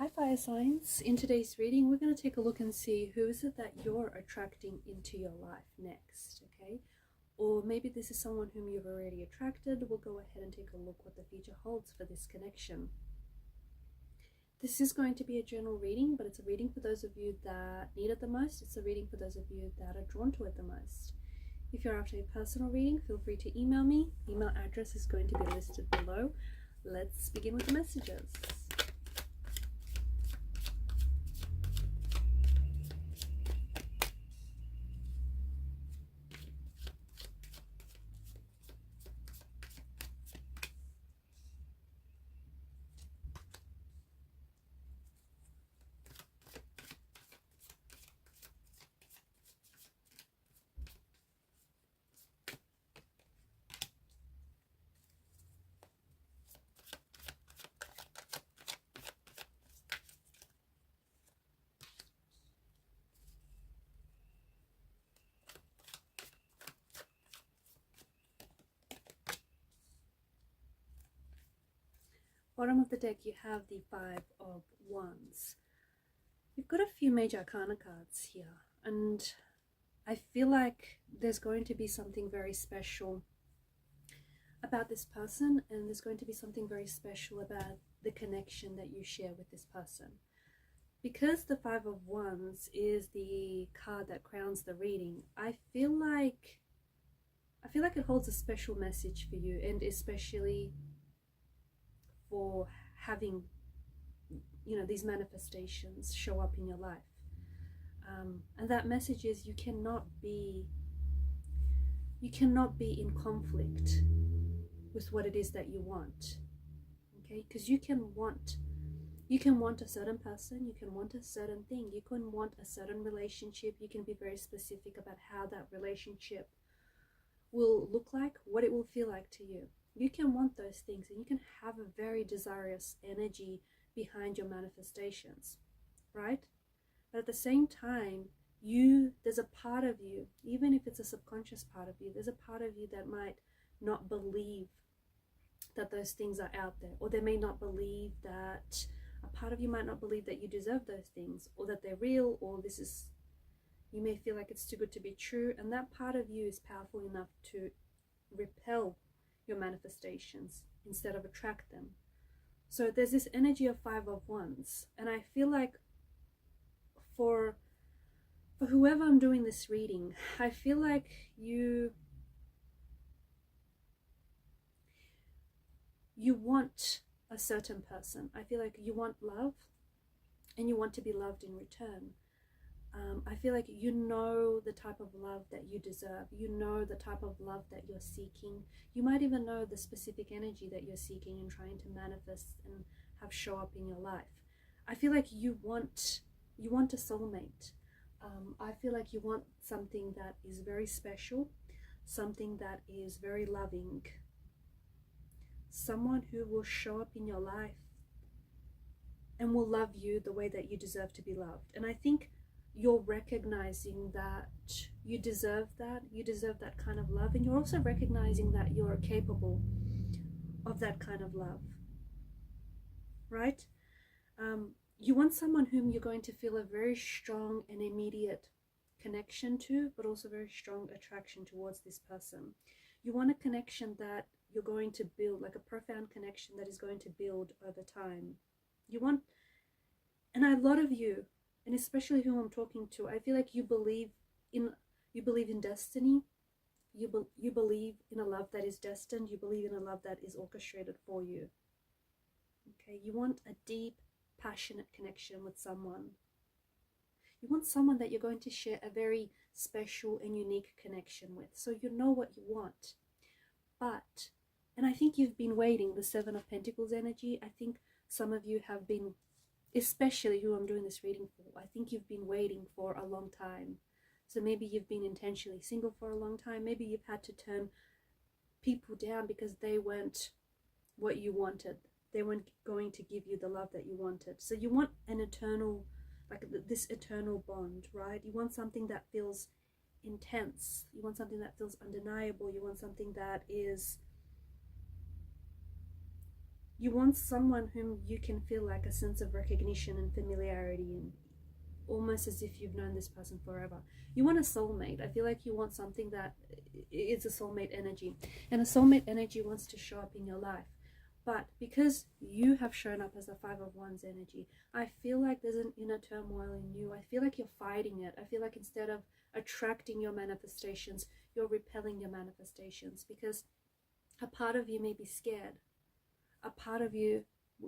Hi fire signs, in today's reading we're going to take a look and see who is it that you're attracting into your life next, okay? Or maybe this is someone whom you've already attracted. We'll go ahead and take a look what the future holds for this connection. This is going to be a general reading, but it's a reading for those of you that need it the most. It's a reading for those of you that are drawn to it the most. If you're after a personal reading, feel free to email me. Email address is going to be listed below. Let's begin with the messages. Bottom of the deck, you have the Five of Wands. You've got a few major arcana cards here, and I feel like there's going to be something very special about this person, and there's going to be something very special about the connection that you share with this person. Because the Five of Wands is the card that crowns the reading, I feel like it holds a special message for you, and especially for having, these manifestations show up in your life. And that message is you cannot be in conflict with what it is that you want, okay? Because you can want a certain person, you can want a certain thing, you can want a certain relationship. You can be very specific about how that relationship will look like, what it will feel like to you. You can want those things, and you can have a very desirous energy behind your manifestations, right? But at the same time, there's a part of you, even if it's a subconscious part of you, there's a part of you that might not believe that those things are out there, or they may not believe that, a part of you might not believe that you deserve those things, or that they're real, or you may feel like it's too good to be true, and that part of you is powerful enough to repel your manifestations instead of attract them. So there's this energy of Five of Wands, and I feel like for whoever I'm doing this reading, I feel like you want a certain person. I feel like you want love, and you want to be loved in return. I feel like you know the type of love that you deserve. You know the type of love that you're seeking. You might even know the specific energy that you're seeking and trying to manifest and have show up in your life. I feel like you want a soulmate. I feel like you want something that is very special, something that is very loving, someone who will show up in your life and will love you the way that you deserve to be loved. And I think you're recognizing that you deserve that kind of love, and you're also recognizing that you're capable of that kind of love, right? You want someone whom you're going to feel a very strong and immediate connection to, but also very strong attraction towards this person. You want a connection that you're going to build, like a profound connection that is going to build over time. And a lot of you, and especially who I'm talking to, I feel like you believe in destiny. You believe in a love that is destined. You believe in a love that is orchestrated for you. Okay, you want a deep, passionate connection with someone. You want someone that you're going to share a very special and unique connection with. So you know what you want. And I think you've been waiting, the Seven of Pentacles energy. I think some of you have been, especially who I'm doing this reading for, I think you've been waiting for a long time. So maybe you've been intentionally single for a long time. Maybe you've had to turn people down because they weren't what you wanted. They weren't going to give you the love that you wanted. So you want an eternal, like this eternal bond, right? You want something that feels intense. You want something that feels undeniable. You want something that is You want someone whom you can feel like a sense of recognition and familiarity, and almost as if you've known this person forever. You want a soulmate. I feel like you want something that is a soulmate energy, and a soulmate energy wants to show up in your life. But because you have shown up as a Five of Wands energy, I feel like there's an inner turmoil in you. I feel like you're fighting it. I feel like instead of attracting your manifestations, you're repelling your manifestations, because a part of you may be scared. A part of you,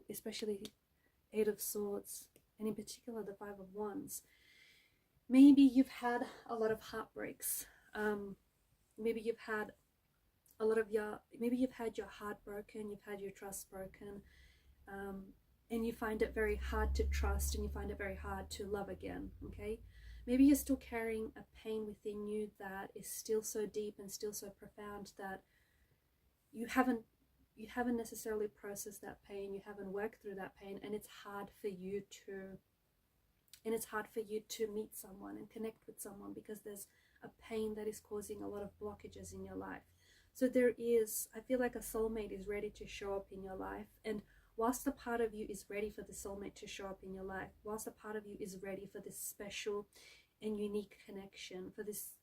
especially Eight of Swords, and in particular the Five of Wands, maybe you've had a lot of heartbreaks. Maybe you've had your heart broken, you've had your trust broken, and you find it very hard to trust, and you find it very hard to love again. Okay, maybe you're still carrying a pain within you that is still so deep and still so profound that you haven't necessarily processed that pain, you haven't worked through that pain, and it's hard for you to meet someone and connect with someone, because there's a pain that is causing a lot of blockages in your life. So I feel like a soulmate is ready to show up in your life, and whilst a part of you is ready for the soulmate to show up in your life, whilst a part of you is ready for this special and unique connection, for this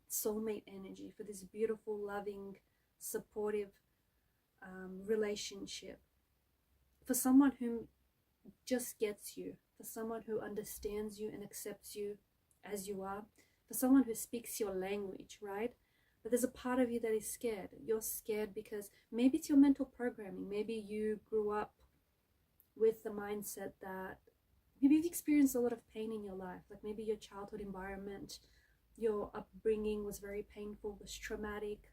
soulmate energy, for this beautiful, loving, supportive relationship, for someone who just gets you, for someone who understands you and accepts you as you are, for someone who speaks your language, right? But there's a part of you that is scared. You're scared because maybe it's your mental programming. Maybe you grew up with the mindset that maybe you've experienced a lot of pain in your life. Like maybe your childhood environment, your upbringing was very painful, was traumatic.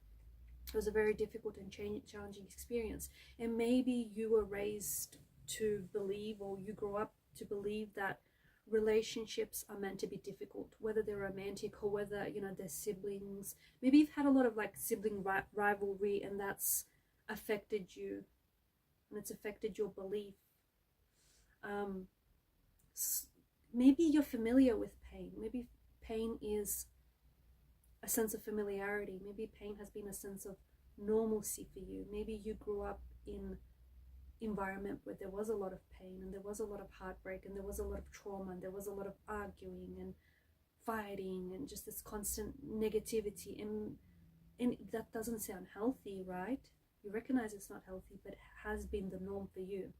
It was a very difficult and challenging experience. And maybe you were raised to believe, or you grew up to believe, that relationships are meant to be difficult, whether they're romantic or whether, they're siblings. Maybe you've had a lot of like sibling rivalry, and that's affected you, and it's affected your belief. Maybe you're familiar with pain. Maybe pain is a sense of familiarity. Maybe pain has been a sense of normalcy for you. Maybe you grew up in environment where there was a lot of pain, and there was a lot of heartbreak, and there was a lot of trauma, and there was a lot of arguing and fighting, and just this constant negativity, and that doesn't sound healthy, right? You recognize it's not healthy, but it has been the norm for you.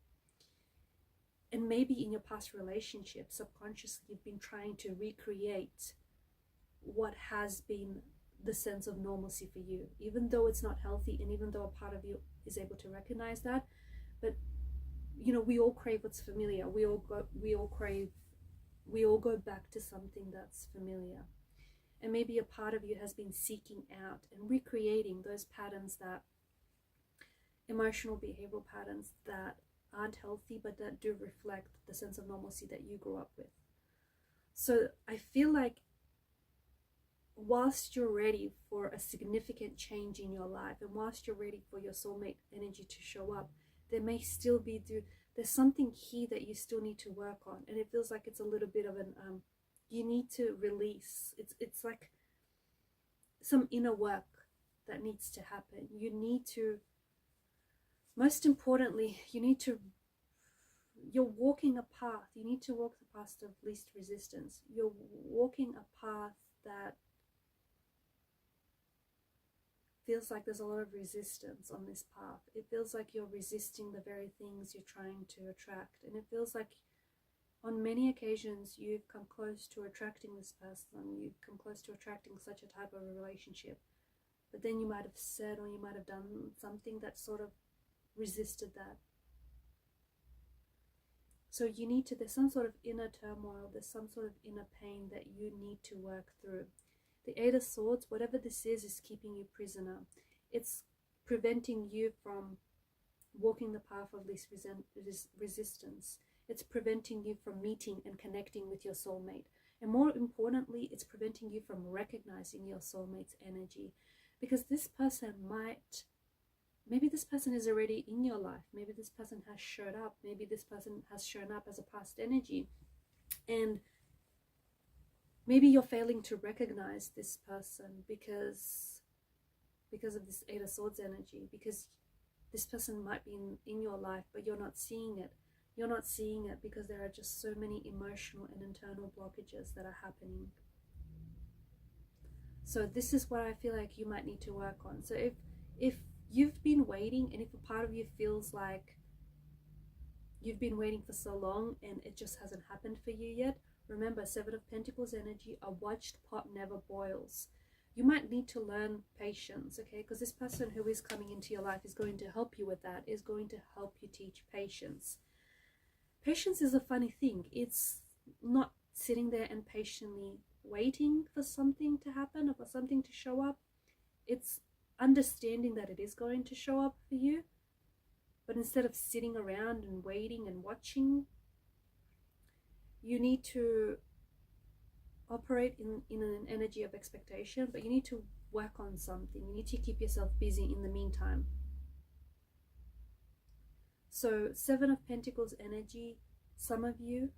And maybe in your past relationships, subconsciously you've been trying to recreate what has been the sense of normalcy for you, even though it's not healthy, and even though a part of you is able to recognize that. But we all crave what's familiar. We all go back to something that's familiar. And maybe a part of you has been seeking out and recreating those patterns, that emotional behavioral patterns that aren't healthy, but that do reflect the sense of normalcy that you grew up with. So I feel like whilst you're ready for a significant change in your life, and whilst you're ready for your soulmate energy to show up, there may still be there's something here that you still need to work on, and it feels like it's a little bit of an you need to release. It's like some inner work that needs to happen. You need to, most importantly, you're walking a path. You need to walk the path of least resistance. You're walking a path that feels like there's a lot of resistance on this path. It feels like you're resisting the very things you're trying to attract. And it feels like on many occasions you've come close to attracting this person. You've come close to attracting such a type of a relationship. But then you might have said, or you might have done something that sort of resisted that. So there's some sort of inner turmoil, there's some sort of inner pain that you need to work through. The Eight of Swords, whatever this is keeping you prisoner. It's preventing you from walking the path of least resistance. It's preventing you from meeting and connecting with your soulmate. And more importantly, it's preventing you from recognizing your soulmate's energy. Because maybe this person is already in your life. Maybe this person has showed up. Maybe this person has shown up as a past energy. And maybe you're failing to recognize this person because of this Eight of Swords energy, because This person might be in your life, but you're not seeing it. You're not seeing it because there are just so many emotional and internal blockages that are happening. So this is what I feel like you might need to work on. So if you've been waiting, and if a part of you feels like you've been waiting for so long and it just hasn't happened for you yet, remember, 7 of Pentacles energy, a watched pot never boils. You might need to learn patience, okay? Because this person who is coming into your life is going to help you with that, is going to help you teach patience. Patience is a funny thing. It's not sitting there and patiently waiting for something to happen or for something to show up. It's understanding that it is going to show up for you. But instead of sitting around and waiting and watching, you need to operate in an energy of expectation, but you need to work on something. You need to keep yourself busy in the meantime. So 7 of Pentacles energy, some of you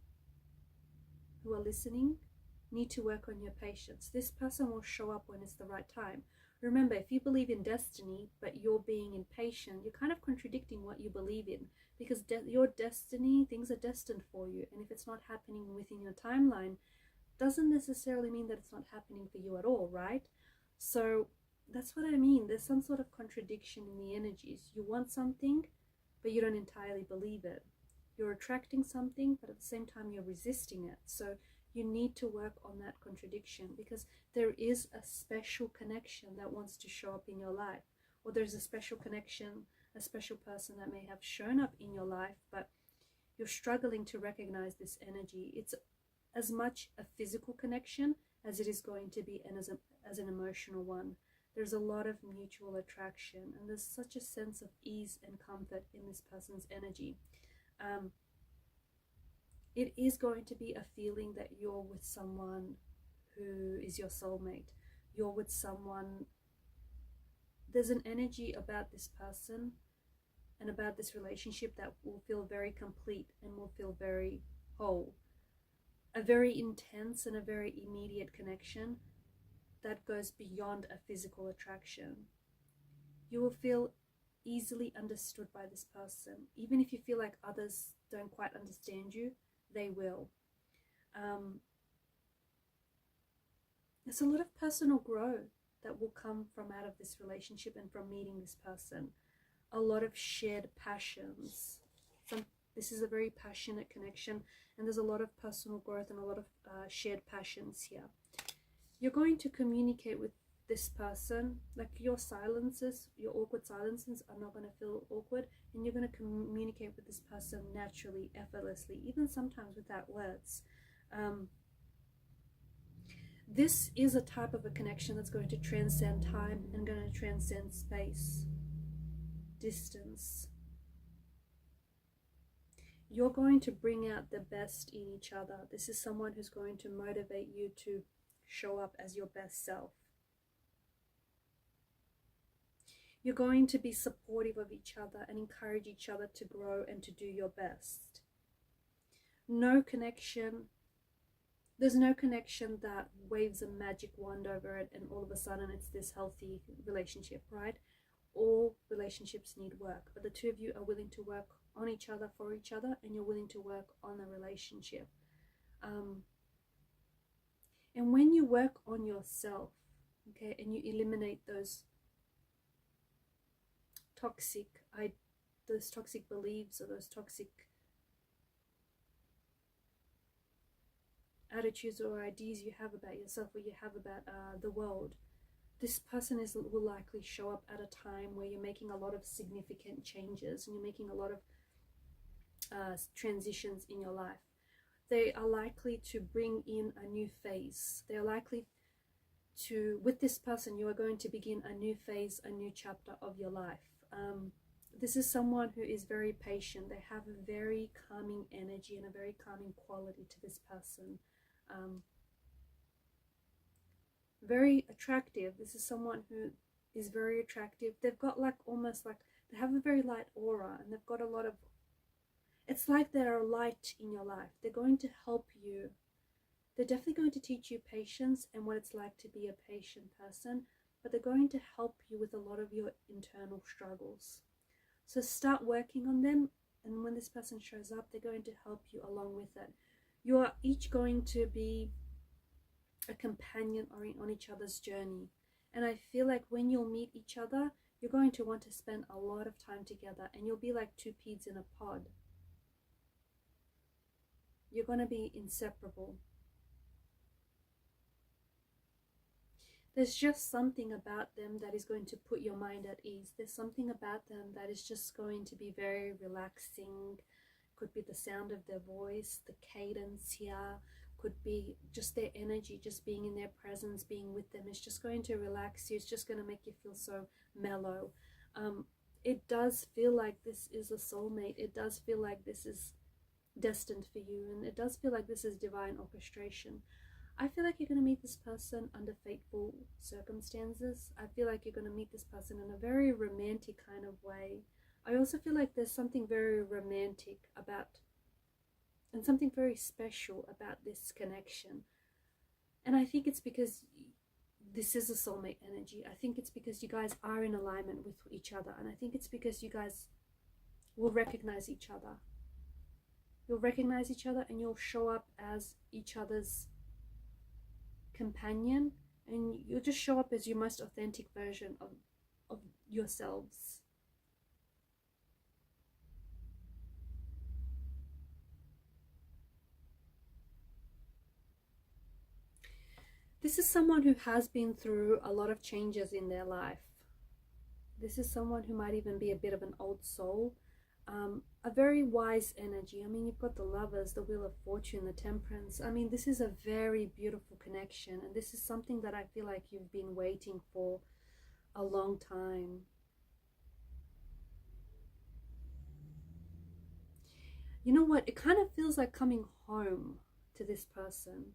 who are listening need to work on your patience. This person will show up when it's the right time. Remember, if you believe in destiny, but you're being impatient, you're kind of contradicting what you believe in, because your destiny, things are destined for you. And if it's not happening within your timeline, doesn't necessarily mean that it's not happening for you at all, right? So that's what I mean. There's some sort of contradiction in the energies. You want something, but you don't entirely believe it. You're attracting something, but at the same time you're resisting it. So you need to work on that contradiction, because there is a special connection that wants to show up in your life, or there's a special connection, a special person that may have shown up in your life, but you're struggling to recognize this energy. It's as much a physical connection as it is going to be as an emotional one. There's a lot of mutual attraction, and there's such a sense of ease and comfort in this person's energy. It is going to be a feeling that you're with someone who is your soulmate. You're with someone, there's an energy about this person and about this relationship that will feel very complete and will feel very whole. A very intense and a very immediate connection that goes beyond a physical attraction. You will feel easily understood by this person. Even if you feel like others don't quite understand you, they will. There's a lot of personal growth that will come from out of this relationship and from meeting this person. A lot of shared passions. This is a very passionate connection, and there's a lot of personal growth and a lot of shared passions here. You're going to communicate with this person, like your silences, your awkward silences are not going to feel awkward, and you're going to communicate with this person naturally, effortlessly, even sometimes without words. This is a type of a connection that's going to transcend time and going to transcend space, distance. You're going to bring out the best in each other. This is someone who's going to motivate you to show up as your best self. You're going to be supportive of each other and encourage each other to grow and to do your best. No connection, there's no connection that waves a magic wand over it and all of a sudden it's this healthy relationship, right? All relationships need work, but the two of you are willing to work on each other, for each other, and you're willing to work on the relationship. And when you work on yourself, okay, and you eliminate those toxic beliefs or those toxic attitudes or ideas you have about yourself or you have about the world, this person will likely show up at a time where you're making a lot of significant changes and you're making a lot of transitions in your life. They are likely to bring in a new phase. They are likely to, with this person, you are going to begin a new phase, a new chapter of your life. This is someone who is very patient. They have a very calming energy and a very calming quality to this person. Very attractive. This is someone who is very attractive. They've got like almost like, they have a very light aura and they've got a lot of, it's like they're a light in your life. They're going to help you. They're definitely going to teach you patience and what it's like to be a patient person, but they're going to help you with a lot of your internal struggles. So start working on them, and when this person shows up, they're going to help you along with it. You are each going to be a companion on each other's journey. And I feel like when you'll meet each other, you're going to want to spend a lot of time together, and you'll be like two peas in a pod. You're going to be inseparable. There's just something about them that is going to put your mind at ease. There's something about them that is just going to be very relaxing. Could be the sound of their voice, the cadence here, could be just their energy, just being in their presence, being with them. It's just going to relax you. It's just going to make you feel so mellow. It does feel like this is a soulmate. It does feel like this is destined for you, and it does feel like this is divine orchestration. I feel like you're going to meet this person under fateful circumstances. I feel like you're going to meet this person in a very romantic kind of way. I also feel like there's something very romantic about, and something very special about this connection. And I think it's because this is a soulmate energy. I think it's because you guys are in alignment with each other. And I think it's because you guys will recognize each other. You'll recognize each other, and you'll show up as each other's companion, and you'll just show up as your most authentic version of yourselves. This is someone who has been through a lot of changes in their life. This is someone who might even be a bit of an old soul. A very wise energy. I mean, you've got the Lovers, the Wheel of Fortune, the Temperance. I mean, this is a very beautiful connection, and this is something that I feel like you've been waiting for a long time. You know what? It kind of feels like coming home to this person.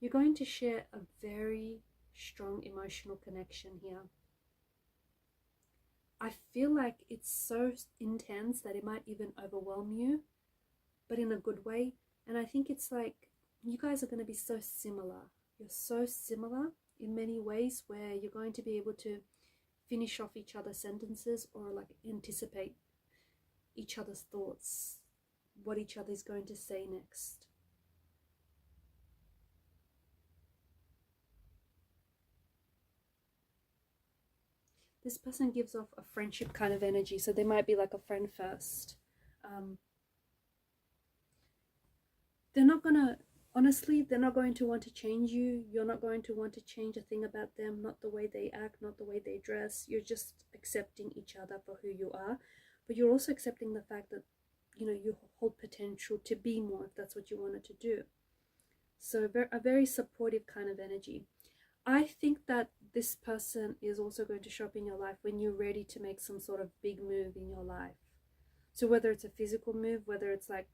You're going to share a very strong emotional connection here. I feel like it's so intense that it might even overwhelm you, but in a good way. And I think it's like you guys are going to be so similar. You're so similar in many ways, where you're going to be able to finish off each other's sentences, or like anticipate each other's thoughts, what each other is going to say next. This person gives off a friendship kind of energy, so they might be like a friend first. They're not gonna, honestly, they're not going to want to change you. You're not going to want to change a thing about them, not the way they act, not the way they dress. You're just accepting each other for who you are, but you're also accepting the fact that, you know, you hold potential to be more if that's what you wanted to do. So a very supportive kind of energy. I think that this person is also going to show up in your life when you're ready to make some sort of big move in your life. So whether it's a physical move, whether it's like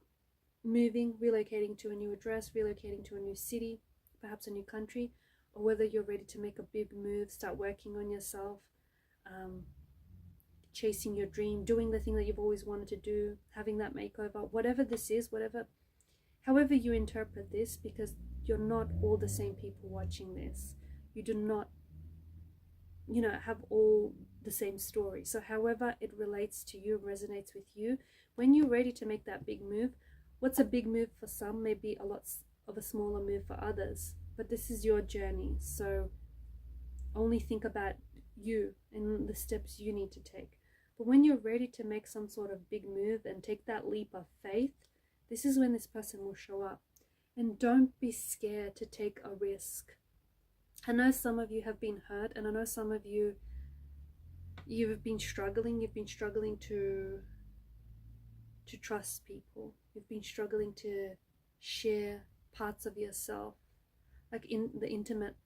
moving, relocating to a new address, relocating to a new city, perhaps a new country, or whether you're ready to make a big move, start working on yourself, chasing your dream, doing the thing that you've always wanted to do, having that makeover, whatever this is, however you interpret this, because you're not all the same people watching this. You do not, you know, have all the same story. So however it relates to you, resonates with you, when you're ready to make that big move, what's a big move for some may be a lot of a smaller move for others. But this is your journey, so only think about you and the steps you need to take. But when you're ready to make some sort of big move and take that leap of faith, this is when this person will show up. And don't be scared to take a risk. I know some of you have been hurt, and I know some of you, you've been struggling to trust people. You've been struggling to share parts of yourself, like in the intimate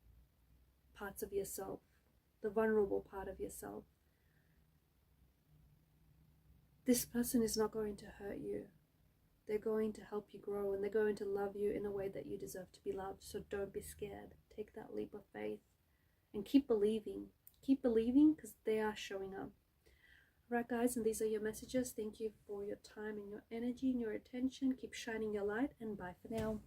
parts of yourself, the vulnerable part of yourself. This person is not going to hurt you. They're going to help you grow, and they're going to love you in a way that you deserve to be loved. So don't be scared. Take that leap of faith and keep believing. Keep believing, because they are showing up. Right, guys, and these are your messages. Thank you for your time and your energy and your attention. Keep shining your light, and bye for now.